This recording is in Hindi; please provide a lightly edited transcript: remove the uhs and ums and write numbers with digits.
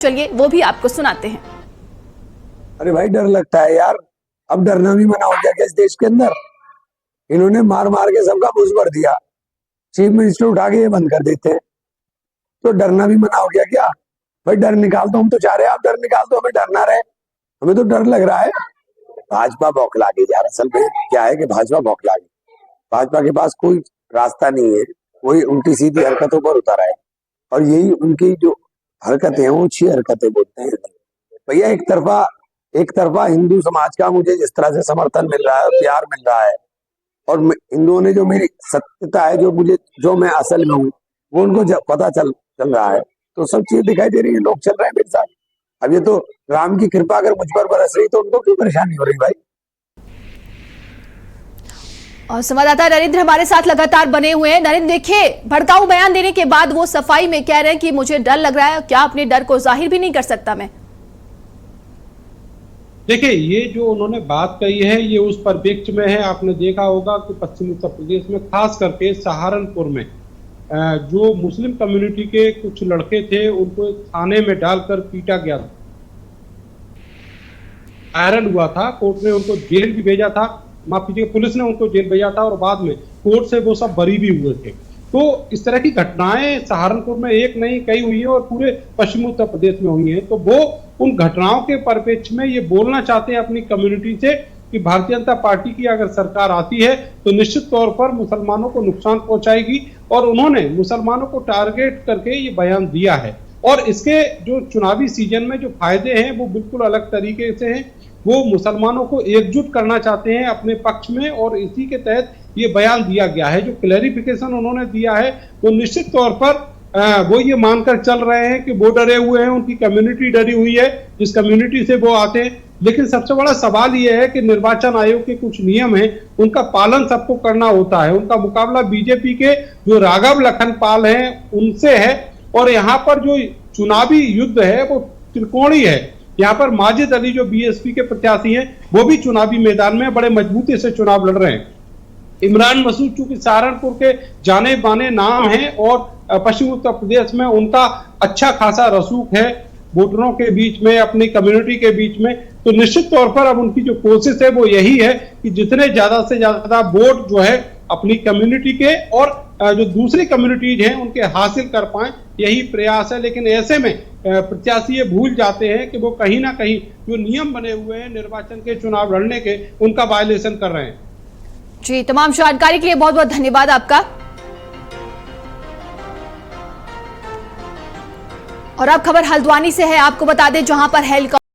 चलिए वो भी आपको सुनाते हैं। अरे भाई डर लगता है यार, अब डरना भी मना हो गया क्या इस देश के अंदर। इन्होंने मार मार के सबका बुझ भर दिया, चीफ मिनिस्टर उठा के ये बंद कर देते हैं, तो डरना भी मना हो गया क्या। भाई डर निकाल दो, हम तो चाह रहे हैं आप डर निकाल दो, हमें डरना रहे, हमें तो डर लग रहा है। भाजपा बौखला गई यार, असल में क्या है कि भाजपा बौखला गई। भाजपा के पास कोई रास्ता नहीं है, वही उल्टी सीधी हरकतों पर उतर है, और यही उनकी जो हरकतें हैं वो अच्छी हरकतें बोलते हैं। भैया एक तरफा हिंदू समाज का मुझे जिस तरह से समर्थन मिल रहा है, प्यार मिल रहा है, और हिंदुओं ने जो मेरी सत्यता है, जो मैं असल में हूँ, वो उनको पता चल रहा है, तो सब चीजें दिखाई दे रही है, लोग चल रहे हैं मेरे साथ। अब ये तो राम की कृपा अगर मुझ पर बरस रही तो उनको क्यों परेशानी हो रही भाई। और संवाददाता नरेंद्र हमारे साथ लगातार बने हुए हैं। नरेंद्र देखिए, भड़काऊ बयान देने के बाद वो सफाई में कह रहे हैं कि मुझे डर लग रहा है, क्या अपने डर को जाहिर भी नहीं कर सकता मैं। देखिए, ये जो उन्होंने बात कही है ये उस परिप्रेक्ष्य में है। आपने देखा होगा कि पश्चिमी उत्तर प्रदेश में, खास करके सहारनपुर में, जो मुस्लिम कम्युनिटी के कुछ लड़के थे उनको एक थाने में डालकर पीटा गया था, आयरन हुआ था, कोर्ट ने उनको जेल भी भेजा था, माफ कीजिए पुलिस ने उनको जेल भेजा था, और बाद में कोर्ट से वो सब बरी भी हुए थे। तो इस तरह की घटनाएं सहारनपुर में एक नहीं कई हुई है और पूरे पश्चिमी उत्तर प्रदेश में हुई है। तो वो उन घटनाओं के परिप्रेक्ष्य में ये बोलना चाहते हैं अपनी कम्युनिटी से कि भारतीय जनता पार्टी की अगर सरकार आती है तो निश्चित तौर पर मुसलमानों को नुकसान पहुंचाएगी, और उन्होंने मुसलमानों को टारगेट करके ये बयान दिया है। और इसके जो चुनावी सीजन में जो फायदे हैं वो बिल्कुल अलग तरीके से हैं। वो मुसलमानों को एकजुट करना चाहते हैं अपने पक्ष में, और इसी के तहत ये बयान दिया गया है। जो क्लैरिफिकेशन उन्होंने दिया है वो निश्चित तौर पर वो ये मानकर चल रहे हैं कि वो डरे हुए हैं, उनकी कम्युनिटी डरी हुई है जिस कम्युनिटी से वो आते हैं। लेकिन सबसे बड़ा सवाल ये है कि निर्वाचन आयोग के कुछ नियम हैं, उनका पालन सबको करना होता है। उनका मुकाबला बीजेपी के जो राघव लखनपाल हैं उनसे है, और यहाँ पर जो चुनावी युद्ध है वो त्रिकोणीय है। यहाँ पर माजिद अली जो बीएसपी के प्रत्याशी हैं वो भी चुनावी मैदान में बड़े मजबूती से चुनाव लड़ रहे हैं। इमरान मसूद चूंकि सहारनपुर के जाने माने नाम हैं और पश्चिमी उत्तर प्रदेश में उनका अच्छा खासा रसूख है वोटरों के बीच में, अपनी कम्युनिटी के बीच में, तो निश्चित तौर पर अब उनकी जो कोशिश है वो यही है कि जितने ज्यादा से ज्यादा वोट जो है अपनी कम्युनिटी के और जो दूसरी कम्युनिटीज हैं उनके हासिल कर पाए, यही प्रयास है। लेकिन ऐसे में प्रत्याशी ये भूल जाते हैं कि वो कहीं ना कहीं जो नियम बने हुए हैं निर्वाचन के चुनाव लड़ने के, उनका वायलेशन कर रहे हैं। जी, तमाम जानकारी के लिए बहुत बहुत धन्यवाद आपका। और अब खबर हल्द्वानी से है, आपको बता दें जहां पर हेलीकॉप्टर